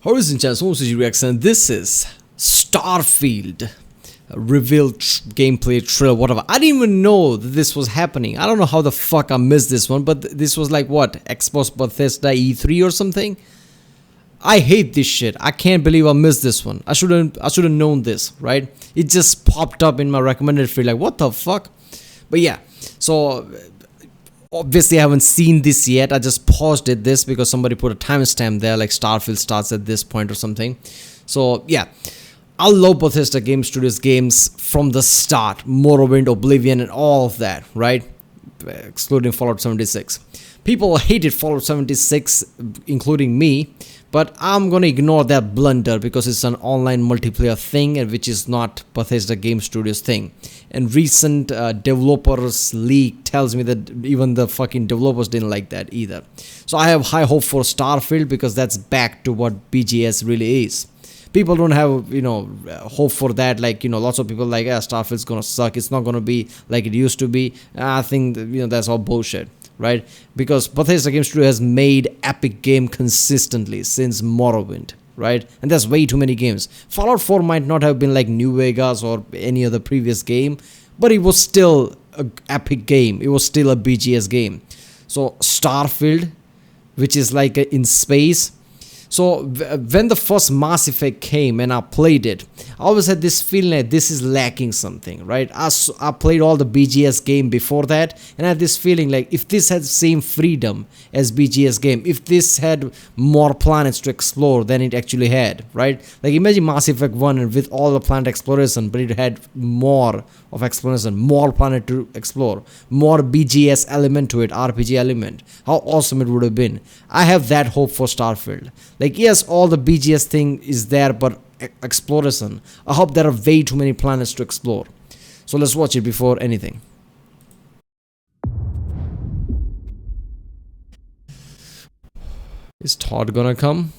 Horizon Channel, Suji Reacts, and this is Starfield. Revealed gameplay trailer, whatever. I didn't even know that this was happening. I don't know how the fuck I missed this one, but this was like what? Xbox Bethesda E3 or something? I hate this shit. I can't believe I missed this one. I should have known this, right? It just popped up in my recommended feed, like what the fuck? But yeah, so obviously I haven't seen this yet. I just paused this because somebody put a timestamp there, like Starfield starts at this point or something. So yeah, I love Bethesda Game Studios games from the start. Morrowind, Oblivion, and all of that, right? Excluding Fallout 76. People hated Fallout 76, including me, but I'm gonna ignore that blunder because it's an online multiplayer thing, and which is not Bethesda Game Studios thing. And recent developers leak tells me that even the fucking developers didn't like that either. So I have high hope for Starfield because that's back to what BGS really is. People don't have, hope for that. Like, lots of people like, Starfield's gonna suck. It's not gonna be like it used to be. I think, that's all bullshit, right? Because Bethesda Game Studio has made epic game consistently since Morrowind, right? And that's way too many games. Fallout 4 might not have been like New Vegas or any other previous game, but it was still an epic game. It was still a BGS game. So Starfield, which is like in space. So when the first Mass Effect came and I played it, I always had this feeling like this is lacking something, right? I played all the BGS game before that, and I had this feeling like if this had the same freedom as BGS game, if this had more planets to explore than it actually had, right? Like imagine Mass Effect 1 and with all the planet exploration, but it had more of exploration, more planet to explore, more BGS element to it, RPG element. How awesome it would have been. I have that hope for Starfield. Like, yes, all the BGS thing is there, but exploration. I hope there are way too many planets to explore. So let's watch it before anything. Is Todd gonna come?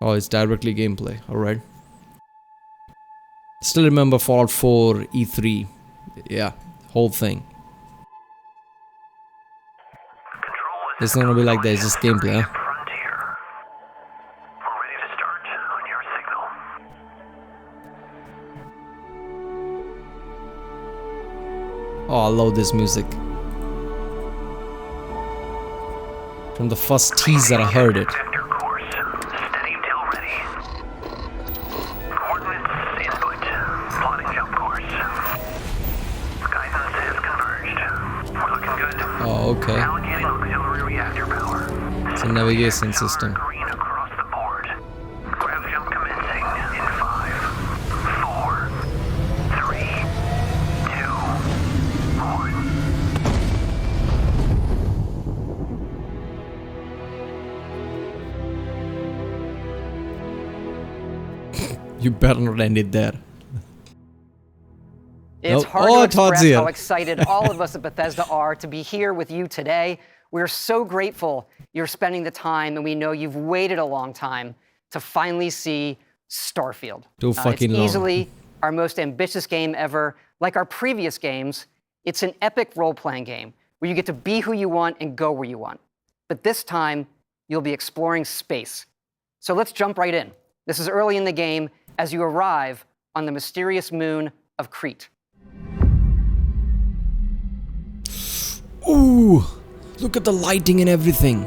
Oh, it's directly gameplay. Alright. Still remember Fallout 4, E3. Yeah, whole thing. It's not gonna be like that, it's just gameplay, huh? Oh, I love this music. From the first teaser I heard it. Oh, okay. It's a navigation system. You better not end it there. It's hard to express how excited all of us at Bethesda are to be here with you today. We're so grateful you're spending the time, and we know you've waited a long time to finally see Starfield. Too fucking long. It's easily our most ambitious game ever. Like our previous games, it's an epic role-playing game where you get to be who you want and go where you want. But this time, you'll be exploring space. So let's jump right in. This is early in the game as you arrive on the mysterious moon of Crete. Ooh, look at the lighting and everything.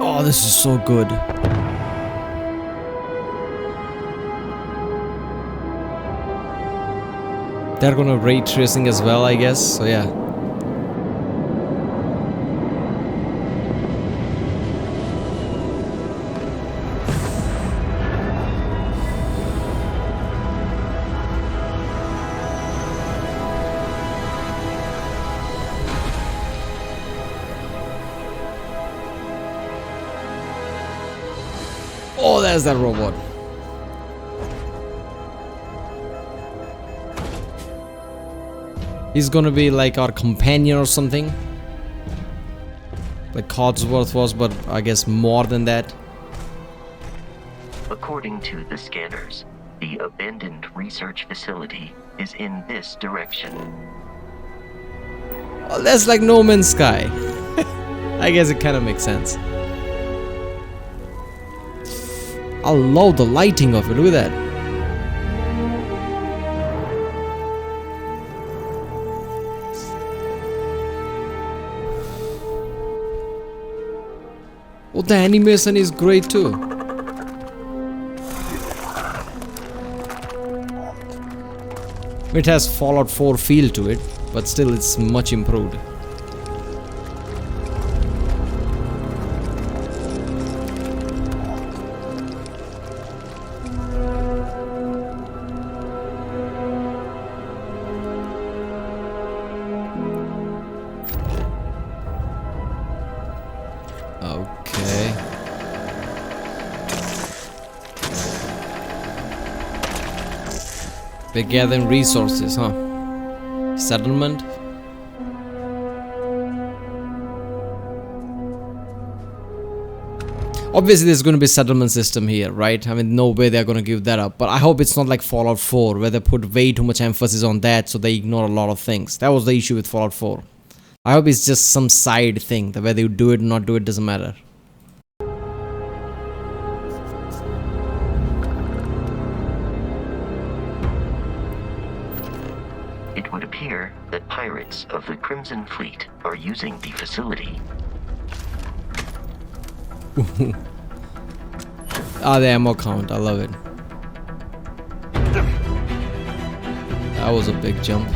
Oh, this is so good. They're gonna ray tracing as well, I guess, so yeah. Oh, there's that robot. He's gonna be like our companion or something. Like Codsworth was, but I guess more than that. According to the scanners, the abandoned research facility is in this direction. Well, that's like No Man's Sky. I guess it kind of makes sense. I love the lighting of it. Look at that. Oh, the animation is great too. It has Fallout 4 feel to it, but still it's much improved. Okay. They're gathering resources, huh? Settlement? Obviously there's going to be a settlement system here, right? I mean, no way they're going to give that up. But I hope it's not like Fallout 4 where they put way too much emphasis on that so they ignore a lot of things. That was the issue with Fallout 4. I hope it's just some side thing that whether you do it or not do it doesn't matter. It would appear that pirates of the Crimson Fleet are using the facility. Ah, the ammo count. I love it. That was a big jump.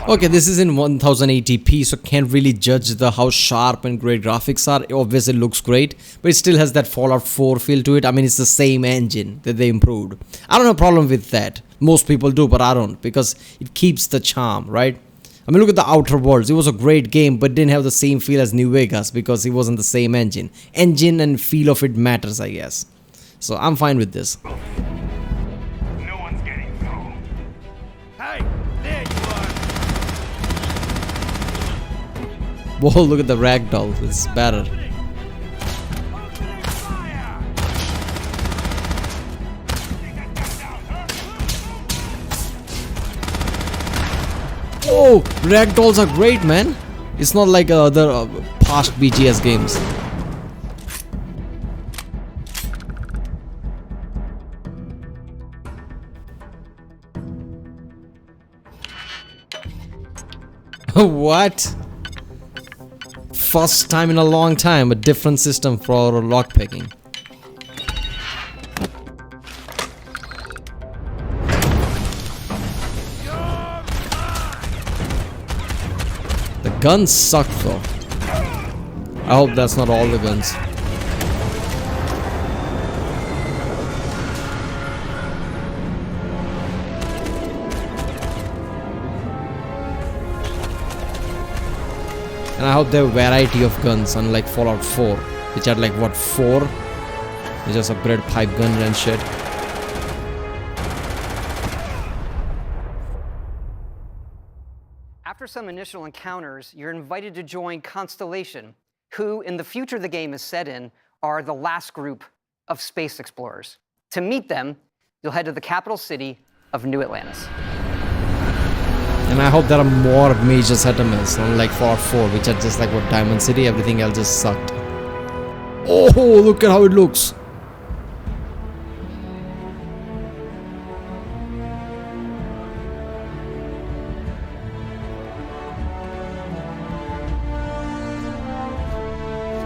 Okay, this is in 1080p, so can't really judge the how sharp and great graphics are. It obviously looks great, but it still has that Fallout 4 feel to it. I mean, it's the same engine that they improved. I don't have a problem with that. Most people do, but I don't, because it keeps the charm, right? I mean, look at the Outer Worlds. It was a great game, but didn't have the same feel as New Vegas because it wasn't the same engine. Engine and feel of it matters, I guess. So I'm fine with this. No one's getting through. Hey, there you are. Whoa, look at the ragdoll. It's better. Oh, ragdolls are great, man. It's not like other past BGS games. What? First time in a long time, a different system for lockpicking. The guns suck though. I hope that's not all the guns. And I hope there are variety of guns, unlike Fallout 4, which had like what, 4? They just upgrade pipe gun and shit. After some initial encounters, you're invited to join Constellation, who, in the future the game is set in, are the last group of space explorers. To meet them, you'll head to the capital city of New Atlantis. And I hope there are more major settlements, unlike Fallout 4, which are just like what, Diamond City, everything else just sucked. Oh, look at how it looks.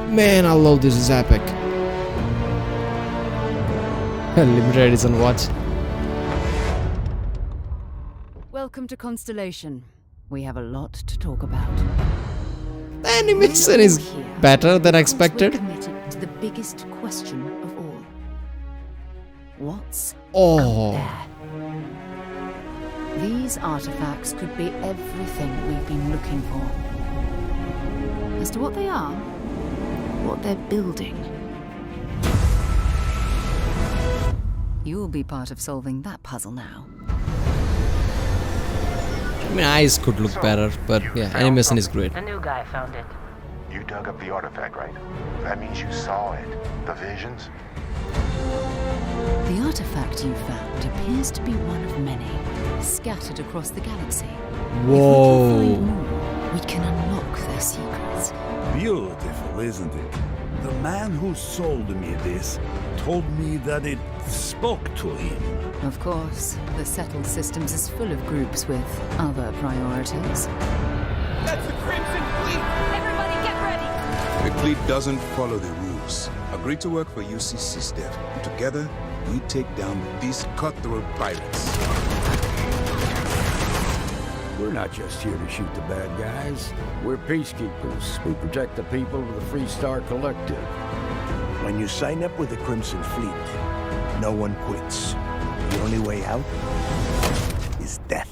Man, I love this, it's epic. Limited edition watch. Welcome to Constellation. We have a lot to talk about. The animation is better than expected. We're committed to the biggest question of all. What's Oh, there? These artifacts could be everything we've been looking for. As to what they are, what they're building, you'll be part of solving that puzzle now. I mean, eyes could look better, but yeah, animation is great. The new guy found it. You dug up the artifact, right? That means you saw it. The visions? The artifact you found appears to be one of many, scattered across the galaxy. Whoa. If we can find more, we can unlock their secrets. Beautiful, isn't it? The man who sold me this told me that it spoke to him. Of course, the settled systems is full of groups with other priorities. That's the Crimson Fleet! Everybody get ready! The fleet doesn't follow the rules. Agree to work for UCC Dev. Together, we take down these cutthroat pirates. We're not just here to shoot the bad guys. We're peacekeepers. We protect the people of the Free Star Collective. When you sign up with the Crimson Fleet, no one quits. The only way out is death.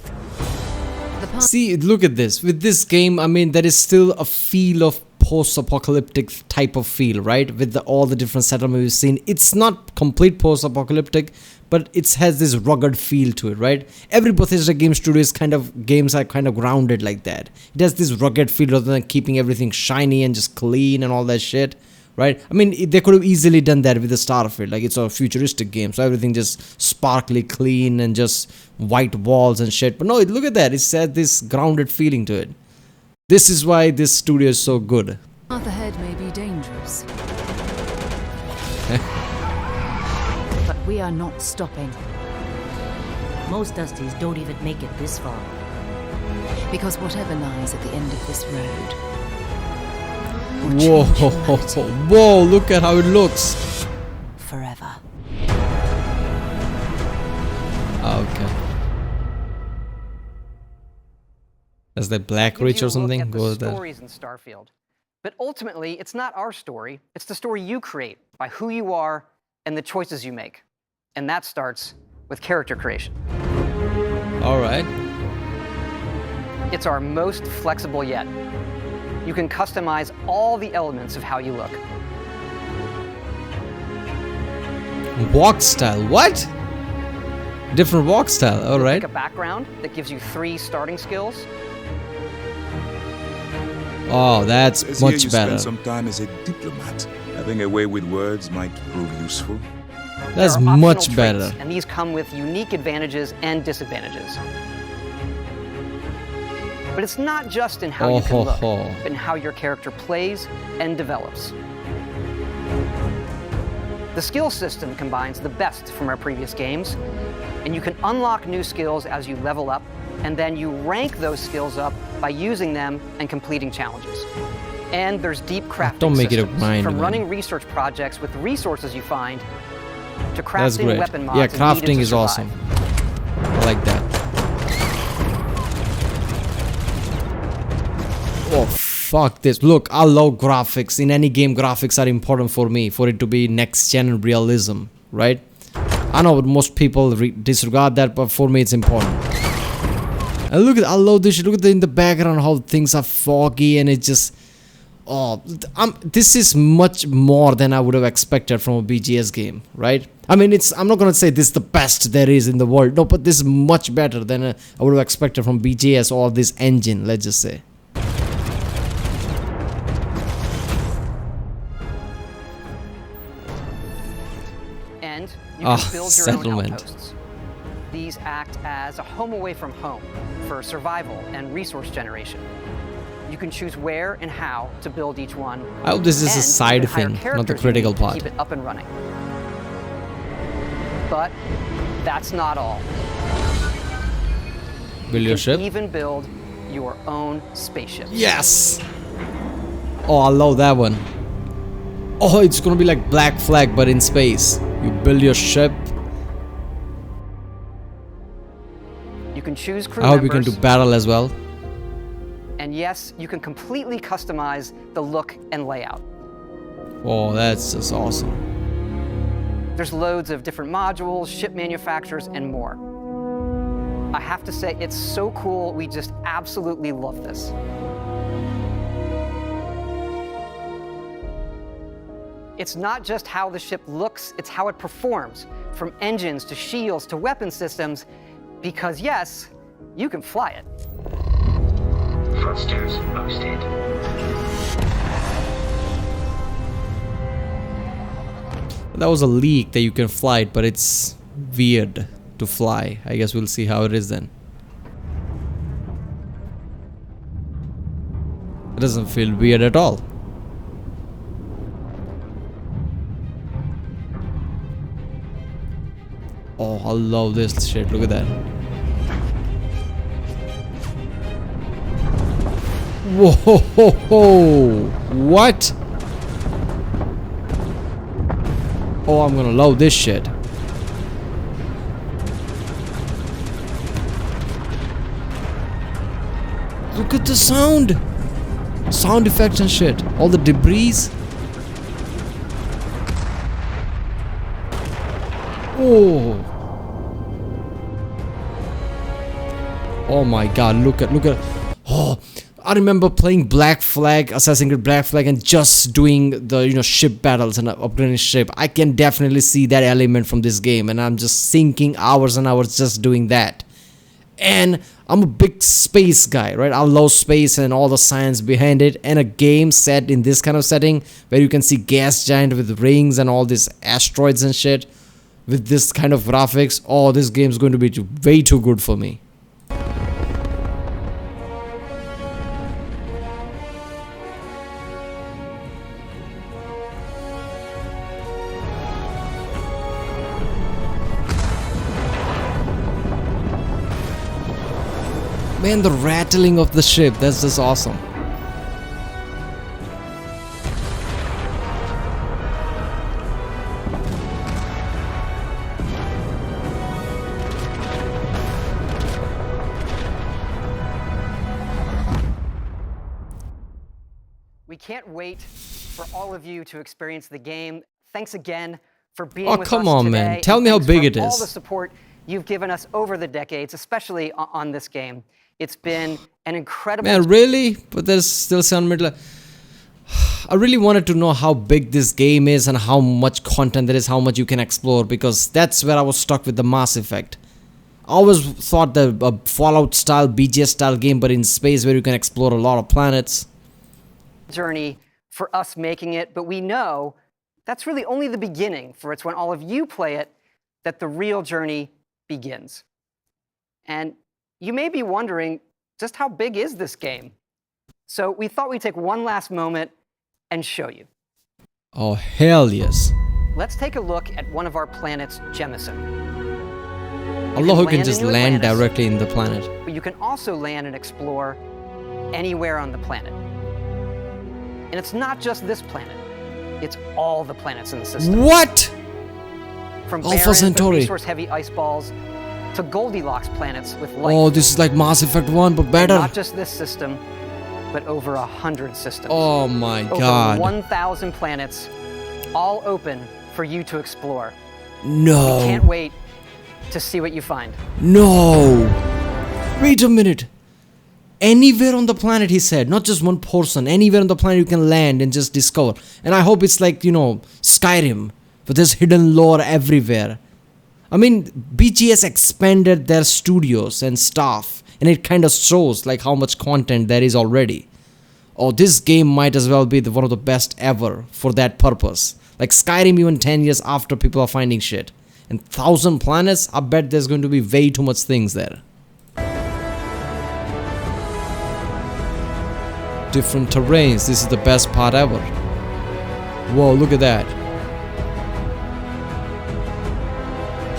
See, look at this. With this game, I mean, there is still a feel of post-apocalyptic type of feel, right? With all the different settlements we've seen. It's not complete post-apocalyptic, but it has this rugged feel to it, right? Every Bethesda game studio's games are kind of grounded like that. It has this rugged feel rather than keeping everything shiny and just clean and all that shit, right? I mean, they could have easily done that with the Starfield. Like, it's a futuristic game, so everything just sparkly clean and just white walls and shit. But no, look at that. It's had this grounded feeling to it. This is why this studio is so good. Path ahead may be dangerous. But we are not stopping. Most Dusties don't even make it this far. Because whatever lies at the end of this road. Whoa, whoa, look at how it looks. Forever. Okay. Is that Black Ridge or something? Go the stories in Starfield. But ultimately, it's not our story. It's the story you create by who you are and the choices you make. And that starts with character creation. All right. It's our most flexible yet. You can customize all the elements of how you look. Walk style, what? Different walk style, all right. Pick a background that gives you 3 starting skills. Oh, that's Says much here you better. Spend some time as a diplomat. Having a way with words might prove useful. That's There are much optional better. traits, and these come with unique advantages and disadvantages. But it's not just in how you can look, but in how your character plays and develops. The skill system combines the best from our previous games, and you can unlock new skills as you level up, and then you rank those skills up by using them and completing challenges. And there's deep crafting Don't make it a systems, grind, from man. running research projects with the resources you find to That's crafting great. weapon mods Yeah, needed crafting to is survive. awesome. I like that. Oh, fuck this. Look, I love graphics. In any game, graphics are important for me, for it to be next-gen realism, right? I know most people disregard that, but for me, it's important. And look at, I love this shit. Look at in the background how things are foggy and it just, oh, this is much more than I would have expected from a BGS game, right? I mean, I'm not gonna say this is the best there is in the world, no, but this is much better than I would have expected from BGS or this engine, let's just say. And you can build your own settlement. outposts. These act as a home away from home for survival and resource generation. You can choose where and how to build each one. I hope this is a and side you can hire thing, not the characters critical you need to part. Keep it up and running. But that's not all. Build your You ship. can even build your own spaceship. Yes! Oh, I love that one. Oh, it's gonna be like Black Flag, but in space. You build your ship. You can choose crew I hope you can members, do battle as well. and yes, you can completely customize the look and layout. Oh, that's just awesome. There's loads of different modules, ship manufacturers, and more. I have to say, it's so cool. We just absolutely love this. It's not just how the ship looks, it's how it performs, from engines to shields to weapon systems, because yes, you can fly it. Thrusters boosted. That was a leak that you can fly it, but it's weird to fly. I guess we'll see how it is then. It doesn't feel weird at all. Oh, I love this shit. Look at that. Whoa! What? Oh, I'm gonna love this shit. Look at the sound! Sound effects and shit. All the debris. Oh. Oh my god, look at oh, I remember playing Black Flag, Assassin's Creed Black Flag, and just doing the ship battles and upgrading ship. I can definitely see that element from this game, and I'm just sinking hours and hours just doing that. And I'm a big space guy, right? I love space and all the science behind it, and a game set in this kind of setting where you can see gas giant with rings and all these asteroids and shit with this kind of graphics. Oh, this game's going to be way too good for me. Man, the rattling of the ship, that's just awesome. We can't wait for all of you to experience the game. Thanks again for being with us today. Oh, come on, man. Tell me how big it is. All the support you've given us over the decades, especially on this game. It's been an incredible... Man, really? But there's still some middle... I really wanted to know how big this game is and how much content there is, how much you can explore, because that's where I was stuck with the Mass Effect. I always thought that a Fallout style, BGS style game, but in space where you can explore a lot of planets. Journey for us making it, but we know that's really only the beginning, for it's when all of you play it that the real journey begins. And you may be wondering, just how big is this game? So we thought we'd take one last moment and show you. Oh, hell yes. Let's take a look at one of our planets, Jemison. Allah can just land directly in the planet. But you can also land and explore anywhere on the planet. And it's not just this planet. It's all the planets in the system. What? From Alpha barren Centauri. but resource-heavy ice balls to Goldilocks planets with life. Oh, this is like Mass Effect 1, but better. And not just this system, but over 100 systems. Oh my god. Over 1,000 planets, all open for you to explore. No. We can't wait to see what you find. No. Wait a minute. Anywhere on the planet, he said, not just one person. Anywhere on the planet you can land and just discover. And I hope it's like, Skyrim, but there's hidden lore everywhere. I mean, BGS expanded their studios and stuff, and it kind of shows like how much content there is already. Oh, this game might as well be one of the best ever for that purpose. Like Skyrim even 10 years after people are finding shit. And 1,000 planets, I bet there's going to be way too much things there. Different terrains, this is the best part ever. Whoa, look at that.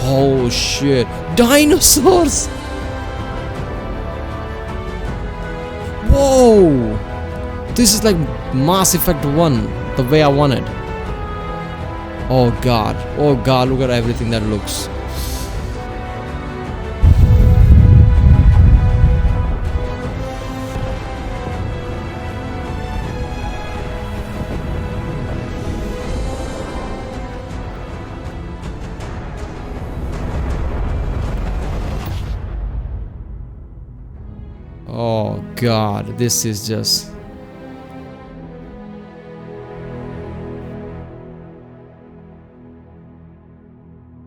Oh shit, dinosaurs! Whoa! This is like Mass Effect 1, the way I want it. Oh god, look at everything that looks. Oh god, this is just...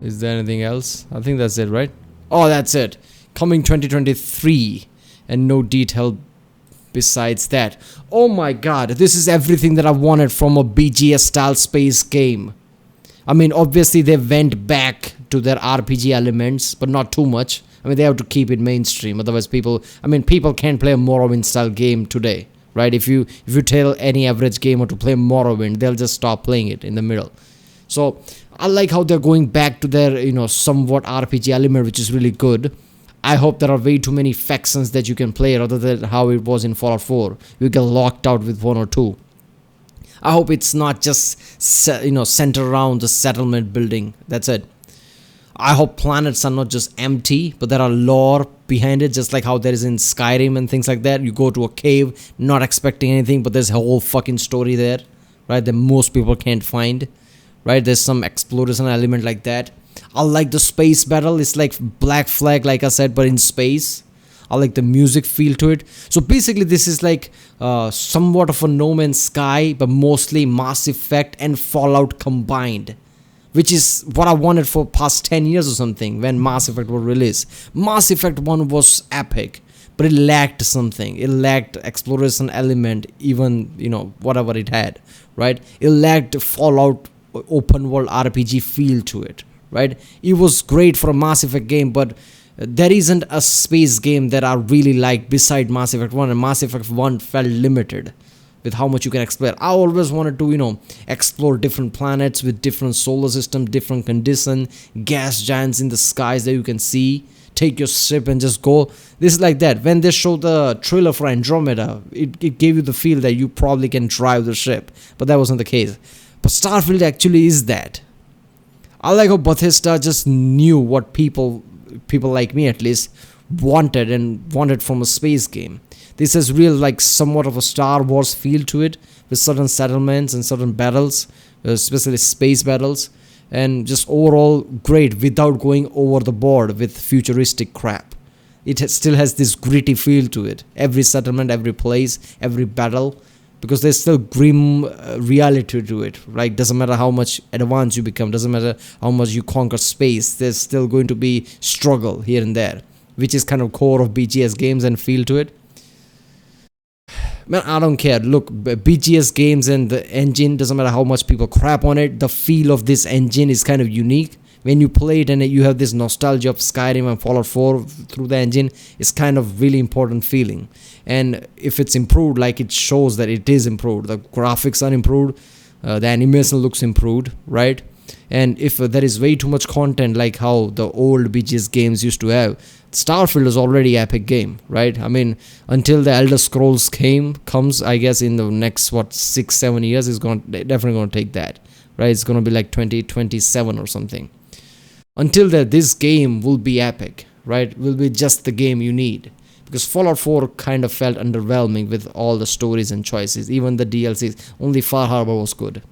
Is there anything else? I think that's it, right? Oh, that's it. Coming 2023. And no detail besides that. Oh my god, this is everything that I wanted from a BGS style space game. I mean, obviously they went back to their RPG elements, but not too much. I mean, they have to keep it mainstream. Otherwise, people can't play a Morrowind style game today, right? If you tell any average gamer to play Morrowind, they'll just stop playing it in the middle. So I like how they're going back to their, somewhat RPG element, which is really good. I hope there are way too many factions that you can play rather than how it was in Fallout 4. You get locked out with one or two. I hope it's not just, centered around the settlement building. That's it. I hope planets are not just empty, but there are lore behind it, just like how there is in Skyrim and things like that. You go to a cave, not expecting anything, but there's a whole fucking story there, right, that most people can't find, right? There's some exploration element like that. I like the space battle. It's like Black Flag, like I said, but in space. I like the music feel to it. So basically this is like somewhat of a No Man's Sky, but mostly Mass Effect and Fallout combined, which is what I wanted for past 10 years or something when Mass Effect was released. Mass Effect 1 was epic, but it lacked something. It lacked exploration element, even, whatever it had, right? It lacked Fallout open world RPG feel to it, right? It was great for a Mass Effect game, but there isn't a space game that I really like beside Mass Effect 1, and Mass Effect 1 felt limited with how much you can explore. I always wanted to, explore different planets with different solar system, different condition, gas giants in the skies that you can see. Take your ship and just go. This is like that. When they showed the trailer for Andromeda, it gave you the feel that you probably can drive the ship, but that wasn't the case. But Starfield actually is that. I like how Bethesda just knew what people like me at least wanted from a space game. This has real, like, somewhat of a Star Wars feel to it, with certain settlements and certain battles, especially space battles, and just overall great without going over the board with futuristic crap. It still has this gritty feel to it. Every settlement, every place, every battle, because there's still grim reality to it. Like, doesn't matter how much advanced you become, doesn't matter how much you conquer space, there's still going to be struggle here and there, which is kind of core of BGS games and feel to it. Man, I don't care. Look, BGS games and the engine, doesn't matter how much people crap on it, the feel of this engine is kind of unique. When you play it and you have this nostalgia of Skyrim and Fallout 4 through the engine, it's kind of really important feeling. And if it's improved, like it shows that it is improved, the graphics are improved, the animation looks improved, right? And if there is way too much content like how the old BGS games used to have, Starfield is already an epic game, right? I mean, until the Elder Scrolls comes, I guess in the next 6-7 years, it's definitely going to take that, right? It's going to be like 2027 or something. Until that, this game will be epic, right? Will be just the game you need. Because Fallout 4 kind of felt underwhelming with all the stories and choices. Even the DLCs, only Far Harbor was good.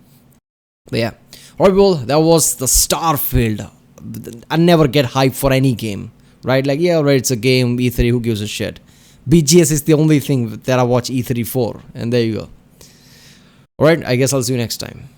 But yeah. Alright, well, that was the Starfield. I never get hyped for any game, right? Like, yeah, alright, it's a game, E3, who gives a shit? BGS is the only thing that I watch E3 for. And there you go. Alright, I guess I'll see you next time.